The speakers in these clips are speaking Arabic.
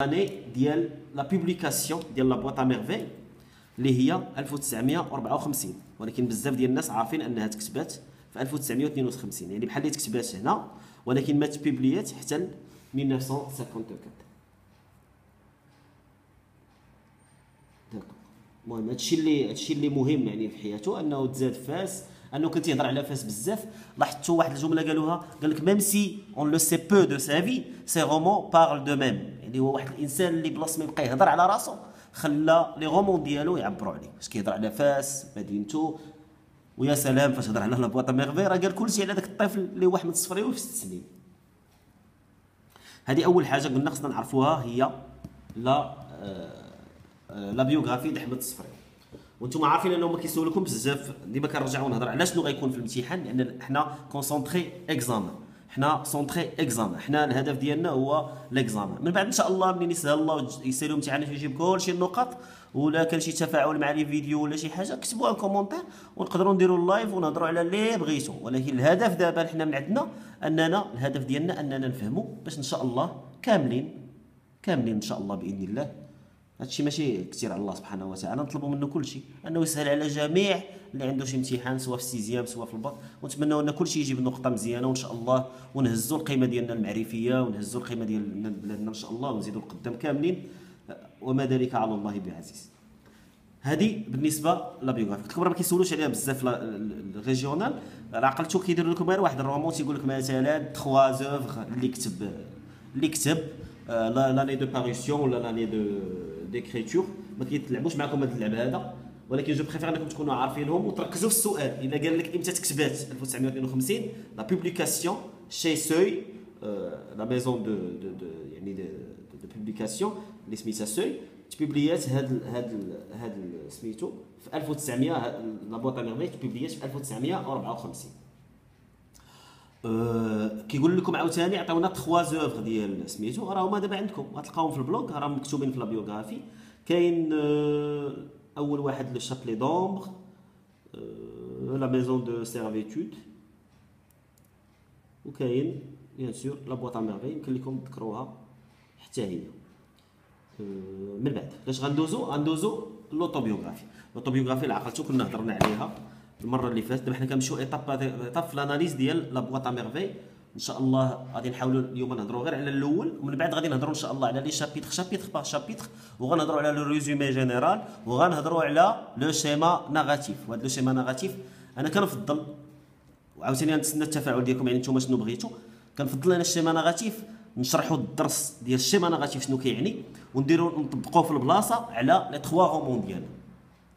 l'année ديال لا بوبليكاسيون ديال لا بواط ا ميرفي اللي هي 1954، ولكن بزاف ديال الناس عارفين انها تكتبات في 1952، يعني بحال اللي تكتبات هنا ولكن ما تبيبليات حتى ل 1954. المهم هادشي اللي مهم يعني في حياته، انه تزاد فاس، انه كنت يهضر على فاس بزاف. لاحظتوا واحد الجمله قالوها، قال لك ميم سي اون لو سي بو دو سا في سي رومون بارل دو ميم، يعني هو واحد الانسان اللي بلاص ما يبقى يهضر على راسو خلى لي رومون ديالو يعبروا عليه، فاش كيهضر على فاس مدينته. ويا سلام فاش هضر على لا بواط ا ميرفي راه قال كلشي على داك الطفل اللي هو احمد الصفريوي في 6 سنين. هذه اول حاجه قلنا خصنا نعرفوها، هي لا بيوغرافي د احمد الصفريوي. وانتم عارفين انه ما كيسولكم بزاف، ديما كنرجعوا نهضر على شنو غيكون في الامتحان، لان حنا كونسونطري اكزامان، حنا سونطري اكزامان، حنا الهدف ديالنا هو ليكزامان. من بعد ان شاء الله منين يسهل الله يسالوا امتحانات ويجيب كلشي النقط، ولا كان شي تفاعل مع لي فيديو ولا شي حاجه كتبوها كومونتير ونقدروا نديروا اللايف ونهضروا على اللي بغيتوا. ولكن الهدف دابا حنا من عندنا اننا الهدف ديالنا اننا نفهموا باش ان شاء الله كاملين ان شاء الله باذن الله. هادشي ماشي كثير على الله سبحانه وتعالى، نطلبوا منه كل شيء، انه يسهل على جميع اللي عنده شي امتحان سواء في السيزيام سواء في الباك، ونتمنوا ان كل شيء يجيب نقطه مزيانه وان شاء الله، ونهزوا القيمه ديالنا المعرفيه ونهزوا القيمه ديال بلادنا ان شاء الله، ونزيدوا القدام كاملين، وما ذلك على الله بعزيز. هذه بالنسبه لا بيوغرافي. قلت لكم راه ما كيسولوش عليها بزاف الريجيونال، راه عقلتو كيديروا لكم غير واحد الرومون تيقول لك مثلا 3 زوفغ اللي كتب لاني دو باريسيون ولا لاني ديكريتور. ما كيتلعبوش معكم هذا اللعب هذا، ولكن جو بريفير انكم تكونوا عارفينهم وتركزوا في السؤال. الا قال لك امتى تكتبات 1952 لا بوبليكاسيون شي سوي لا ميزون دو يعني دو بوبليكاسيون اللي سميتها سوي، تبوبليات هاد سميتو في 1900. لا بواط ا ميرفي تبوبليات في 1954. كيقول لكم عاوتاني عطاونا 3 زوفغ ديال سميتو، راه هما دابا عندكم غتلقاوهم في البلوغ، راهم مكتوبين في لا بيوغرافي. كاين اول واحد لو شابلي دومبر، لا ميزون دو سيرفيتود، وكاين بيان سور لا بواط ا ميرفي، يمكن لكم تذكروها حتى هي. من بعد فاش غندوزو لوطوبيوغرافي. لوطوبيوغرافي اللي عقلتو كنا هضرنا عليها المره اللي فاتت. دابا حنا كنمشيو ايطاب في الاناليز ديال لا بواط ا ميرفي. ان شاء الله غادي نحاولوا اليوم نهضروا غير على الاول، ومن بعد غادي نهضروا ان شاء الله على لي شابيتر باغ شابيتر، وغنهضروا على لو ريزومي جينيرال، وغنهضروا على لو شيما ناراتيف. وهذا لو شيما ناراتيف انا كنفضل، وعاوتاني غنتسنى التفاعل ديالكم، يعني نتوما شنو بغيتوا. كنفضل انا الشيما ناراتيف نشرحوا الدرس ديال الشيما ناراتيف شنو كيعني، ونديروا نطبقوه في البلاصه على لي 3 رومون ديالنا،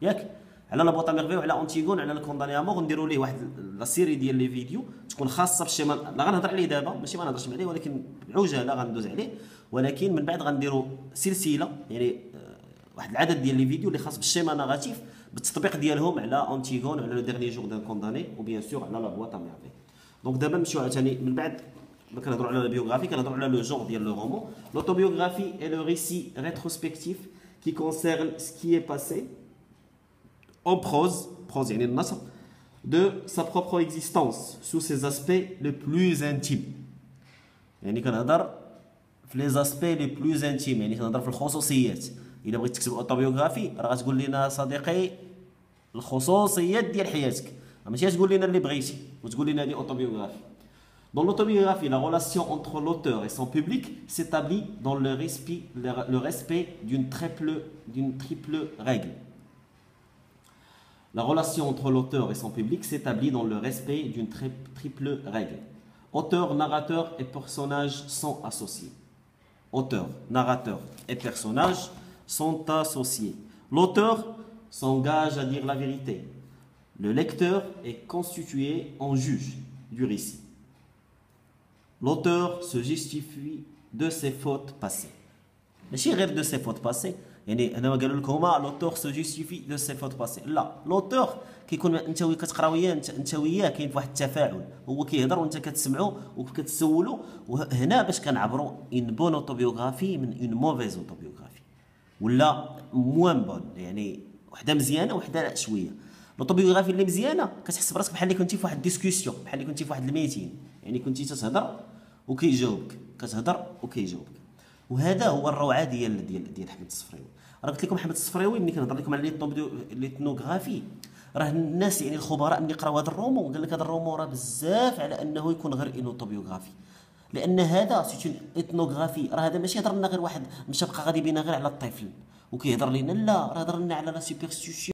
ياك على لا بواط ا ميرفي وعلى اونتيغون وعلى الكونداني امور. نديروا ليه واحد لا سيري ديال لي فيديو تكون خاصه بالشيما. لا غنهضر عليه دابا، ماشي ما نهضرش عليه، ولكن بعجاله غندوز عليه. ولكن من بعد غنديروا سلسله، يعني واحد العدد ديال لي فيديو اللي خاص بالشيما ناراتيف بالتطبيق ديالهم على اونتيغون وعلى لو ديرني جور دان كونداني، وبيان سور على لا بواط ا ميرفي. دونك دابا نمشيو عاوتاني من بعد ما كنهضروا على لا بيوغرافي، كنهضروا على لو جور ديال لو رومون. L'autobiographie est le récit rétrospectif qui concerne ce qui est passé en prose يعني النثر de sa propre existence sous ses aspects les plus intimes. يعني كنهضر في لي زاسبي لي بلوز انتيم، يعني كنهضر في الخصوصيات. الا بغيت تكتب اوتوبيوغرافي راه غتقول لنا صديقي الخصوصيات ديال حياتك، ماشي تقول لنا اللي بغيتي وتقول لنا هذه اوتوبيوغرافي. Dans l'autobiographie, la relation entre l'auteur et son public s'établit dans le respect d'une triple règle. La relation entre l'auteur et son public s'établit dans le respect d'une triple règle. Auteur, narrateur et personnage sont associés. Auteur, narrateur et personnage sont associés. L'auteur s'engage à dire la vérité. Le lecteur est constitué en juge du récit. L'auteur se justifie de ses fautes passées. ماشي غير دو سي فوت باسي، يعني هنا قالوا لك هما لوتور سو جوستيفي دو سي فوت باسي. لا، لوتور كيكون انت كتقرا وياه، انت وياه كاين واحد التفاعل، هو كيهضر وانت كتسمعوا وكتسولوا. وهنا باش كنعبروا ان بون اوتوبيوغرافي من اون موفيز اوتوبيوغرافي، ولا موان بون، يعني وحده مزيانه وحده شويه. لوطوبيوغرافي اللي مزيانه كتحس براسك بحال اللي كنتي في واحد ديسكوسيون، بحال اللي كنتي في واحد الميتين، يعني كنتي تتهضر وكيجاوبك، كتهضر وكيجاوبك. وهذا هو الروعه ديال احمد الصفراوي. راه قلت لكم احمد الصفراوي ملي كنهضر لكم على ليتنوغرافي، راه الناس يعني الخبراء ملي قراو هذا الرومون قال لك هذا الرومون راه بزاف على انه يكون غير اوتوبيوغرافي، لان هذا سيت اثنوغرافي. راه هذا ماشي هضر لنا غير واحد مشى بقى غادي بينا غير على الطفل وكيهضر لنا، لا راه هضر لنا على لا سوبرستيسيون